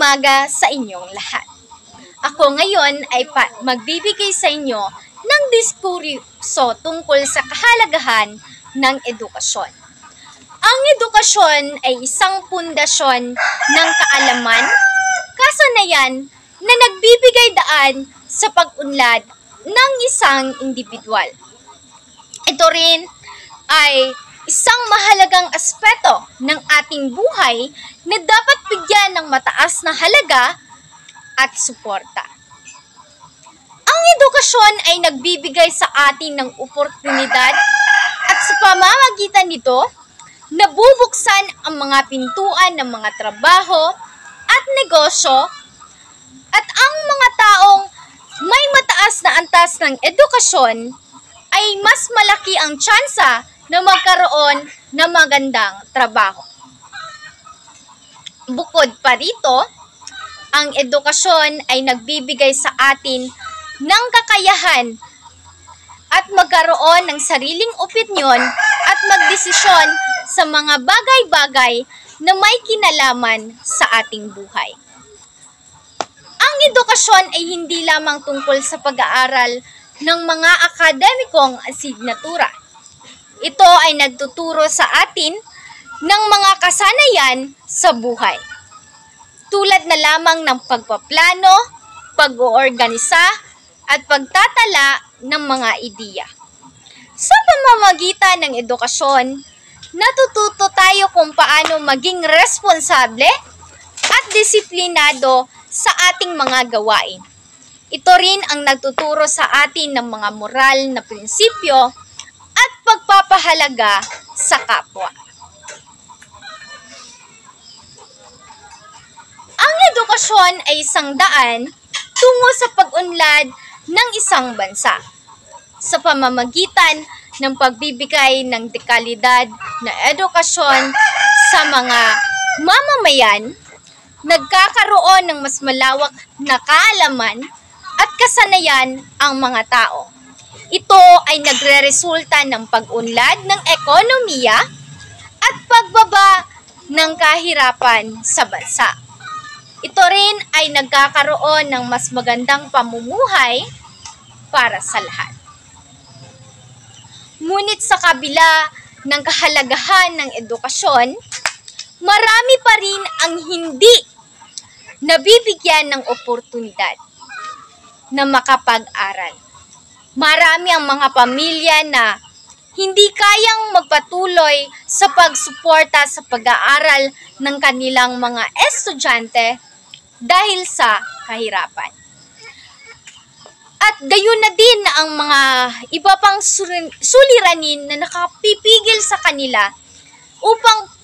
umaga sa inyong lahat. Ako ngayon ay magbibigay sa inyo ng diskurso tungkol sa kahalagahan ng edukasyon. Ang edukasyon ay isang pundasyon ng kaalaman, kasanayan na nagbibigay daan sa pag-unlad ng isang individual. Ito rin ay isang mahalagang aspeto ng ating buhay na dapat bigyan ng mataas na halaga at suporta. Ang edukasyon ay nagbibigay sa atin ng oportunidad at sa pamamagitan nito, nabubuksan ang mga pintuan ng mga trabaho at negosyo at ang mga taong may mataas na antas ng edukasyon ay mas malaki ang tsansa na magkaroon ng magandang trabaho. Bukod pa rito, ang edukasyon ay nagbibigay sa atin ng kakayahan at magkaroon ng sariling opinyon at magdesisyon sa mga bagay-bagay na may kinalaman sa ating buhay. Ang edukasyon ay hindi lamang tungkol sa pag-aaral ng mga akademikong asignatura. Ito ay nagtuturo sa atin ng mga kasanayan sa buhay. Tulad na lamang ng pagpaplano, pag-oorganisa, at pagtatala ng mga ideya. Sa pamamagitan ng edukasyon, natututo tayo kung paano maging responsable at disiplinado sa ating mga gawain. Ito rin ang nagtuturo sa atin ng mga moral na prinsipyo at pagpapahalaga sa kapwa. Ang edukasyon ay isang daan tungo sa pag-unlad ng isang bansa. Sa pamamagitan ng pagbibigay ng dekalidad na edukasyon sa mga mamamayan, nagkakaroon ng mas malawak na kaalaman at kasanayan ang mga tao. Ito ay nagreresulta ng pag-unlad ng ekonomiya at pagbaba ng kahirapan sa bansa. Ito rin ay nagkakaroon ng mas magandang pamumuhay para sa lahat. Ngunit sa kabila ng kahalagahan ng edukasyon, marami pa rin ang hindi nabibigyan ng oportunidad na makapag-aral. Marami ang mga pamilya na hindi kayang magpatuloy sa pagsuporta sa pag-aaral ng kanilang mga estudyante dahil sa kahirapan. At gayon na din ang mga iba pang suliranin na nakapipigil sa kanila upang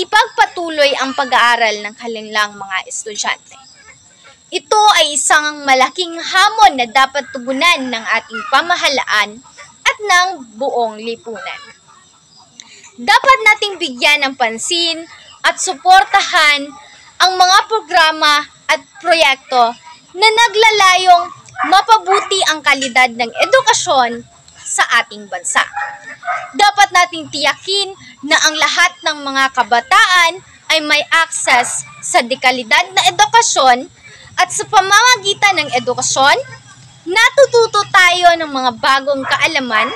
ipagpatuloy ang pag-aaral ng kanilang mga estudyante. Ito ay isang malaking hamon na dapat tugunan ng ating pamahalaan at ng buong lipunan. Dapat nating bigyan ng pansin at suportahan ang mga programa at proyekto na naglalayong mapabuti ang kalidad ng edukasyon sa ating bansa. Dapat nating tiyakin na ang lahat ng mga kabataan ay may access sa dekalidad na edukasyon at sa pamamagitan ng edukasyon, natututo tayo ng mga bagong kaalaman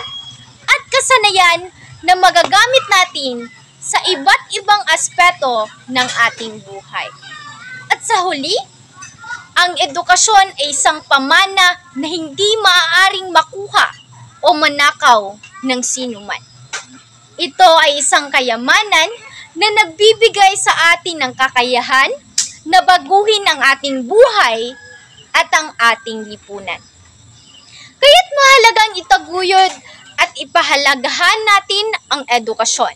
at kasanayan na magagamit natin sa iba't ibang aspeto ng ating buhay. At sa huli, ang edukasyon ay isang pamana na hindi maaaring makuha o manakaw ng sinuman. Ito ay isang kayamanan na nagbibigay sa atin ng kakayahan na baguhin ang ating buhay at ang ating lipunan. Kaya't mahalagang itaguyod at ipahalagahan natin ang edukasyon.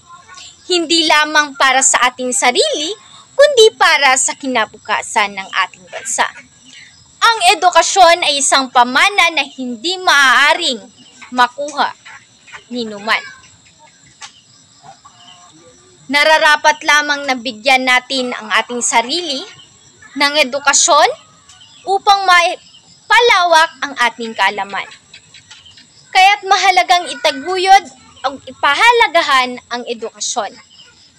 Hindi lamang para sa ating sarili, kundi para sa kinabukasan ng ating bansa. Ang edukasyon ay isang pamana na hindi maaaring makuha ni numan. Nararapat lamang na bigyan natin ang ating sarili ng edukasyon upang palawak ang ating kaalaman. Kaya't mahalagang itaguyod ang ipahalagahan ang edukasyon.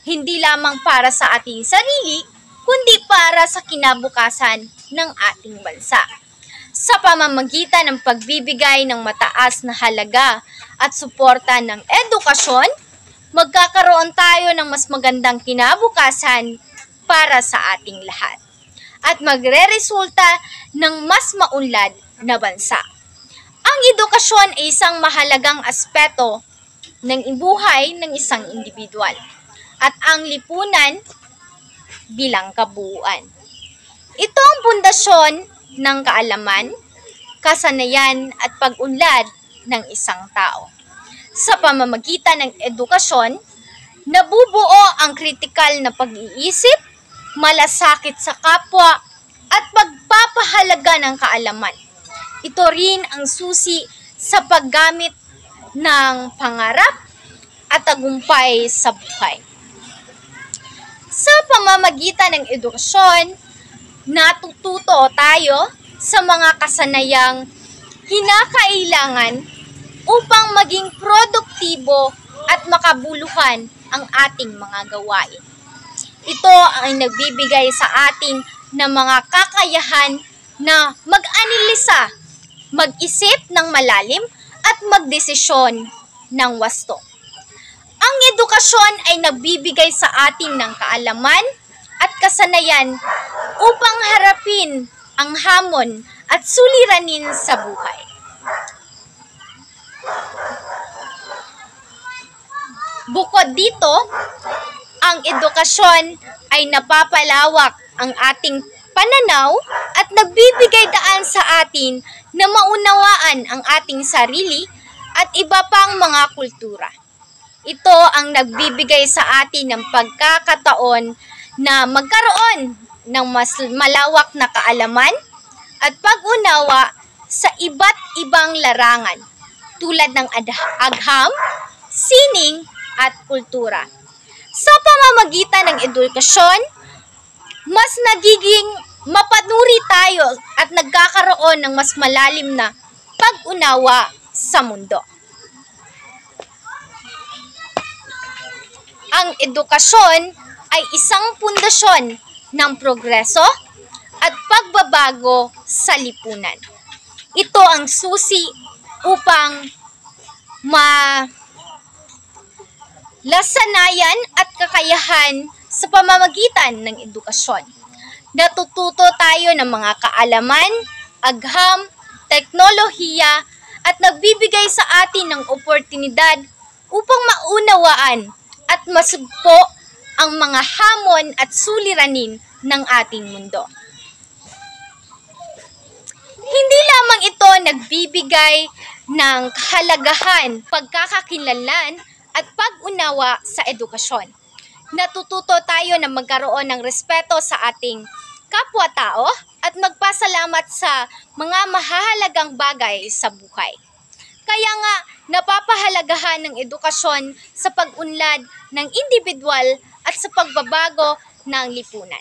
Hindi lamang para sa ating sarili, kundi para sa kinabukasan ng ating bansa. Sa pamamagitan ng pagbibigay ng mataas na halaga at suporta ng edukasyon, magkakaroon tayo ng mas magandang kinabukasan para sa ating lahat at magreresulta ng mas maunlad na bansa. Ang edukasyon ay isang mahalagang aspeto ng buhay ng isang individual at ang lipunan bilang kabuuan. Ito ang pundasyon ng kaalaman, kasanayan at pag-unlad ng isang tao. Sa pamamagitan ng edukasyon, nabubuo ang kritikal na pag-iisip, malasakit sa kapwa, at pagpapahalaga ng kaalaman. Ito rin ang susi sa paggamit ng pangarap at tagumpay sa buhay. Sa pamamagitan ng edukasyon, natututo tayo sa mga kasanayang kinakailangan upang maging produktibo at makabuluhan ang ating mga gawain. Ito ang nagbibigay sa atin ng mga kakayahan na mag-analisa, mag-isip ng malalim at magdesisyon ng wasto. Ang edukasyon ay nagbibigay sa atin ng kaalaman at kasanayan upang harapin ang hamon at suliranin sa buhay. Bukod dito, ang edukasyon ay napapalawak ang ating pananaw at nagbibigay daan sa atin na maunawaan ang ating sarili at iba pang mga kultura. Ito ang nagbibigay sa atin ng pagkakataon na magkaroon ng mas malawak na kaalaman at pag-unawa sa iba't ibang larangan tulad ng agham, sining at kultura. Sa pamamagitan ng edukasyon, mas nagiging mapanuri tayo at nagkakaroon ng mas malalim na pag-unawa sa mundo. Ang edukasyon ay isang pundasyon ng progreso at pagbabago sa lipunan. Ito ang susi upang lasanayan at kakayahan sa pamamagitan ng edukasyon. Natututo tayo ng mga kaalaman, agham, teknolohiya at nagbibigay sa atin ng oportunidad upang maunawaan at masugpo ang mga hamon at suliranin ng ating mundo. Hindi lamang ito nagbibigay ng kahalagahan, pagkakakilanlan at pag-unawa sa edukasyon. Natututo tayo na magkaroon ng respeto sa ating kapwa-tao at magpasalamat sa mga mahahalagang bagay sa buhay. Kaya nga, napapahalagahan ng edukasyon sa pag-unlad ng individual at sa pagbabago ng lipunan.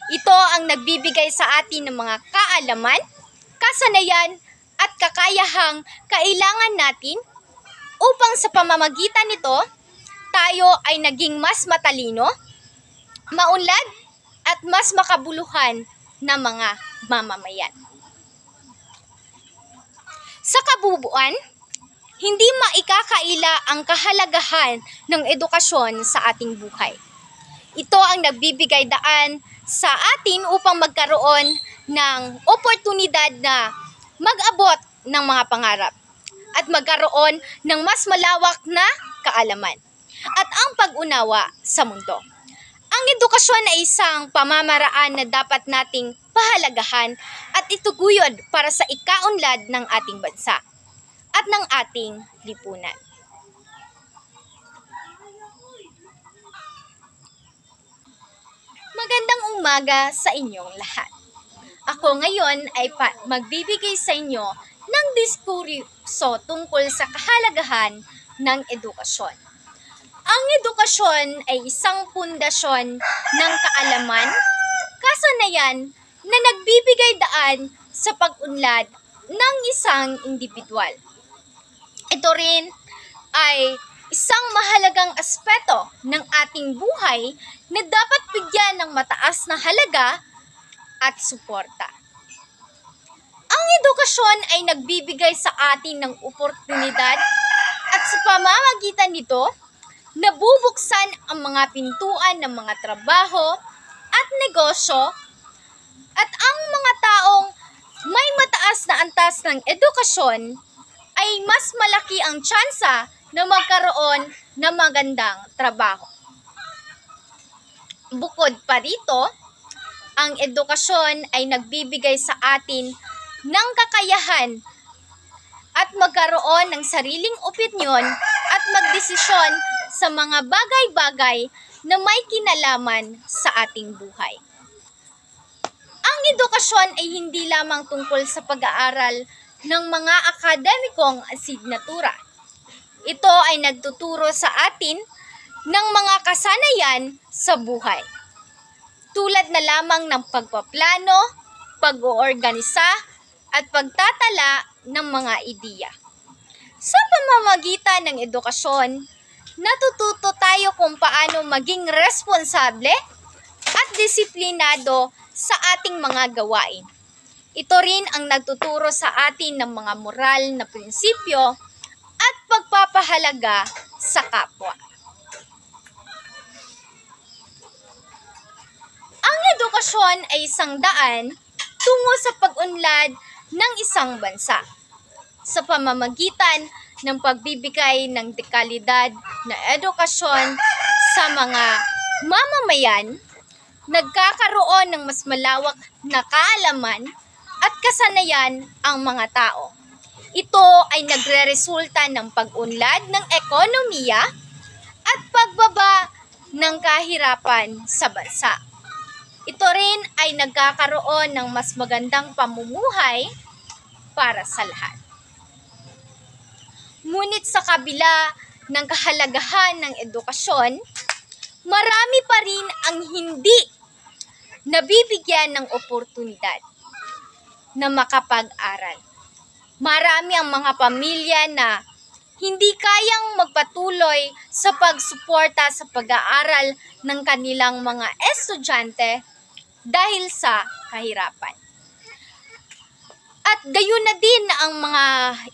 Ito ang nagbibigay sa atin ng mga kaalaman, kasanayan at kakayahang kailangan natin upang sa pamamagitan nito, tayo ay naging mas matalino, maunlad at mas makabuluhan na mga mamamayan. Sa kabubuan, hindi maikakaila ang kahalagahan ng edukasyon sa ating buhay. Ito ang nagbibigay daan sa atin upang magkaroon ng oportunidad na mag-abot ng mga pangarap at magkaroon ng mas malawak na kaalaman at ang pag-unawa sa mundo. Ang edukasyon ay isang pamamaraan na dapat nating pahalagahan at ituguyod para sa ikaunlad ng ating bansa at ng ating lipunan. Magandang umaga sa inyong lahat. Ako ngayon ay magbibigay sa inyo ng diskurso tungkol sa kahalagahan ng edukasyon. Ang edukasyon ay isang pundasyon ng kaalaman, kasanayan na nagbibigay daan sa pag-unlad ng isang individual. Ito rin ay isang mahalagang aspeto ng ating buhay na dapat bigyan ng mataas na halaga at suporta. Ang edukasyon ay nagbibigay sa atin ng oportunidad at sa pamamagitan nito, nabubuksan ang mga pintuan ng mga trabaho at negosyo at ang mga taong may mataas na antas ng edukasyon ay mas malaki ang tsansa na magkaroon ng magandang trabaho. Bukod pa rito, ang edukasyon ay nagbibigay sa atin ng kakayahan at magkaroon ng sariling opinyon at magdesisyon sa mga bagay-bagay na may kinalaman sa ating buhay. Ang edukasyon ay hindi lamang tungkol sa pag-aaral ng mga akademikong asignatura. Ito ay nagtuturo sa atin ng mga kasanayan sa buhay. Tulad na lamang ng pagpaplano, pag-oorganisa, at pagtatala ng mga ideya. Sa pamamagitan ng edukasyon, natututo tayo kung paano maging responsable at disiplinado sa ating mga gawain. Ito rin ang nagtuturo sa atin ng mga moral na prinsipyo at pagpapahalaga sa kapwa. Ang edukasyon ay isang daan tungo sa pag-unlad ng isang bansa. Sa pamamagitan ng pagbibigay ng dekalidad na edukasyon sa mga mamamayan, nagkakaroon ng mas malawak na kaalaman at kasanayan ang mga tao. Ito ay nagreresulta ng pag-unlad ng ekonomiya at pagbaba ng kahirapan sa bansa. Ito rin ay nagkakaroon ng mas magandang pamumuhay para sa lahat. Ngunit sa kabila ng kahalagahan ng edukasyon, marami pa rin ang hindi nabibigyan ng oportunidad na makapag-aral. Marami ang mga pamilya na hindi kayang magpatuloy sa pagsuporta sa pag-aaral ng kanilang mga estudyante dahil sa kahirapan. At gayon na din ang mga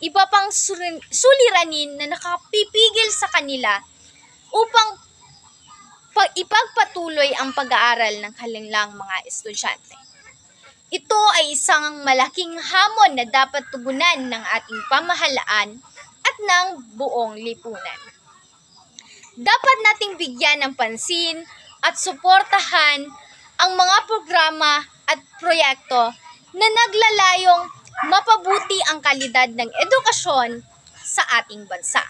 iba pang suliranin na nakapipigil sa kanila upang ipagpatuloy ang pag-aaral ng kanilang mga estudyante. Ito ay isang malaking hamon na dapat tugunan ng ating pamahalaan at ng buong lipunan. Dapat nating bigyan ng pansin at suportahan ang mga programa at proyekto na naglalayong mapabuti ang kalidad ng edukasyon sa ating bansa.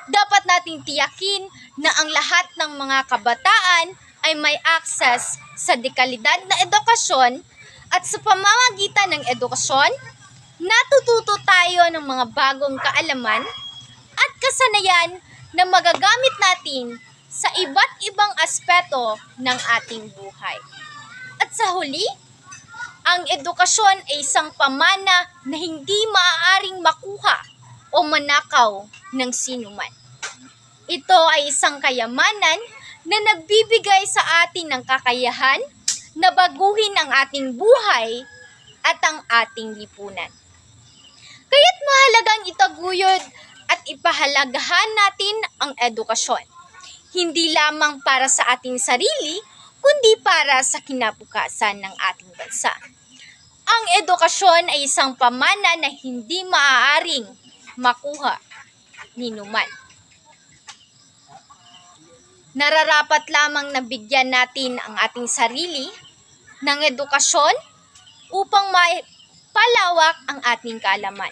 Dapat nating tiyakin na ang lahat ng mga kabataan ay may access sa dekalidad na edukasyon at sa pamamagitan ng edukasyon, natututo tayo ng mga bagong kaalaman at kasanayan na magagamit natin sa iba't ibang aspeto ng ating buhay. At sa huli, ang edukasyon ay isang pamana na hindi maaaring makuha o manakaw ng sinuman. Ito ay isang kayamanan na nagbibigay sa atin ng kakayahan na baguhin ang ating buhay at ang ating lipunan. Kaya't mahalagang itaguyod at ipahalagahan natin ang edukasyon. Hindi lamang para sa ating sarili, kundi para sa kinabukasan ng ating bansa. Ang edukasyon ay isang pamana na hindi maaaring makuha ni numan. Nararapat lamang na bigyan natin ang ating sarili ng edukasyon upang palawak ang ating kaalaman.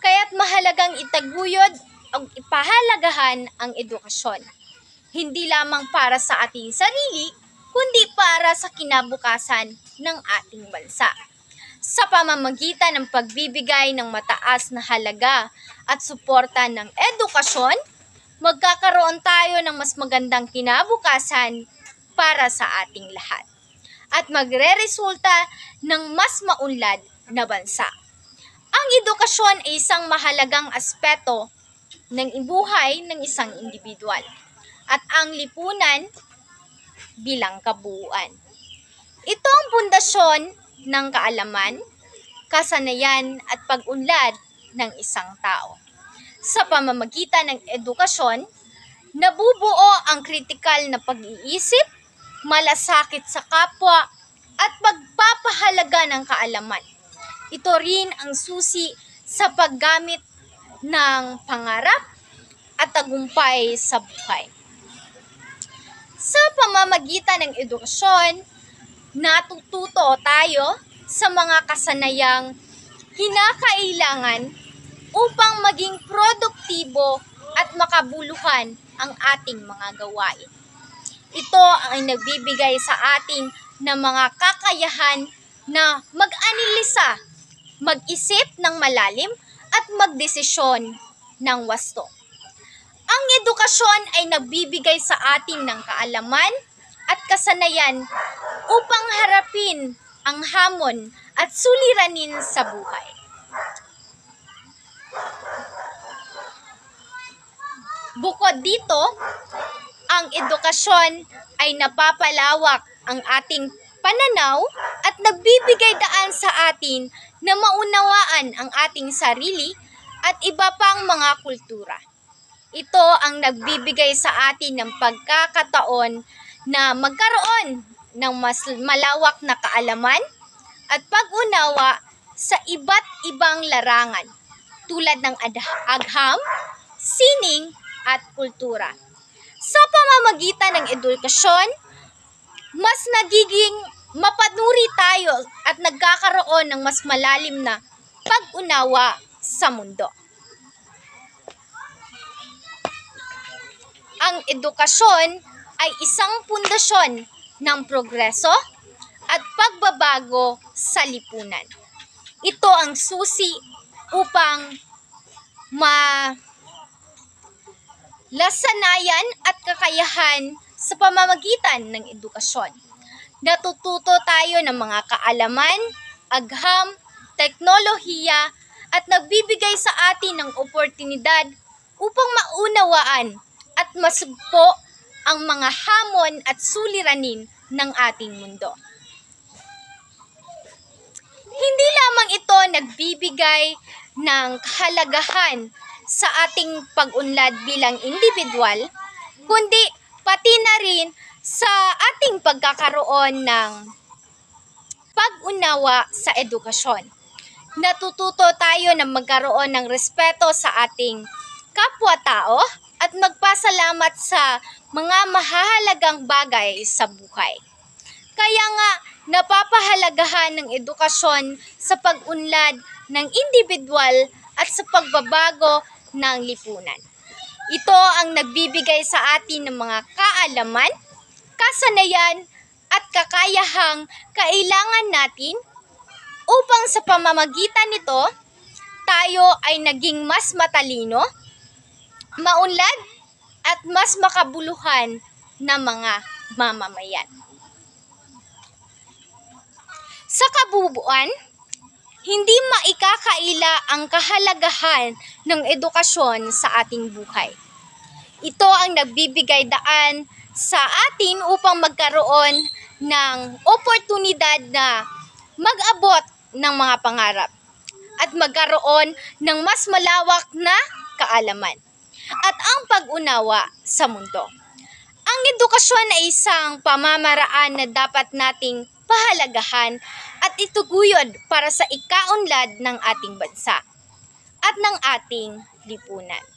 Kaya't mahalagang itaguyod ang ipahalagahan ang edukasyon. Hindi lamang para sa ating sarili, kundi para sa kinabukasan ng ating bansa. Sa pamamagitan ng pagbibigay ng mataas na halaga at suporta ng edukasyon, magkakaroon tayo ng mas magandang kinabukasan para sa ating lahat at magreresulta ng mas maunlad na bansa. Ang edukasyon ay isang mahalagang aspeto ng buhay ng isang individual at ang lipunan bilang kabuuan. Ito ang pundasyon ng kaalaman, kasanayan at pag-unlad ng isang tao. Sa pamamagitan ng edukasyon, nabubuo ang kritikal na pag-iisip, malasakit sa kapwa, at pagpapahalaga ng kaalaman. Ito rin ang susi sa paggamit ng pangarap at tagumpay sa buhay. Sa pamamagitan ng edukasyon, natututo tayo sa mga kasanayang kinakailangan upang maging produktibo at makabuluhan ang ating mga gawain. Ito ay nagbibigay sa atin ng mga kakayahan na mag-analisa, mag-isip ng malalim at magdesisyon ng wasto. Ang edukasyon ay nagbibigay sa atin ng kaalaman at kasanayan upang harapin ang hamon at suliranin sa buhay. Bukod dito, ang edukasyon ay napapalawak ang ating pananaw at nagbibigay daan sa atin na maunawaan ang ating sarili at iba pang mga kultura. Ito ang nagbibigay sa atin ng pagkakataon na magkaroon ng mas malawak na kaalaman at pag-unawa sa iba't ibang larangan tulad ng agham, sining at kultura. Sa pamamagitan ng edukasyon, mas nagiging mapanuri tayo at nagkakaroon ng mas malalim na pag-unawa sa mundo. Ang edukasyon ay isang pundasyon ng progreso at pagbabago sa lipunan. Ito ang susi upang lasanayan at kakayahan sa pamamagitan ng edukasyon. Natututo tayo ng mga kaalaman, agham, teknolohiya at nagbibigay sa atin ng oportunidad upang maunawaan at masugpo ang mga hamon at suliranin ng ating mundo. Hindi lamang ito nagbibigay ng kahalagahan sa ating pag-unlad bilang individual, kundi pati na rin sa ating pagkakaroon ng pag-unawa sa edukasyon. Natututo tayo na magkaroon ng respeto sa ating kapwa-tao at magpasalamat sa mga mahahalagang bagay sa buhay. Kaya nga, napapahalagahan ng edukasyon sa pag-unlad ng individual at sa pagbabago ng lipunan. Ito ang nagbibigay sa atin ng mga kaalaman, kasanayan at kakayahang kailangan natin upang sa pamamagitan nito, tayo ay naging mas matalino, maunlad at mas makabuluhan na mga mamamayan. Sa kabubuan, hindi maikakaila ang kahalagahan ng edukasyon sa ating buhay. Ito ang nagbibigay daan sa atin upang magkaroon ng oportunidad na mag-abot ng mga pangarap at magkaroon ng mas malawak na kaalaman at ang pag-unawa sa mundo. Ang edukasyon ay isang pamamaraan na dapat nating pahalagahan at ituguyod para sa ikaunlad ng ating bansa at ng ating lipunan.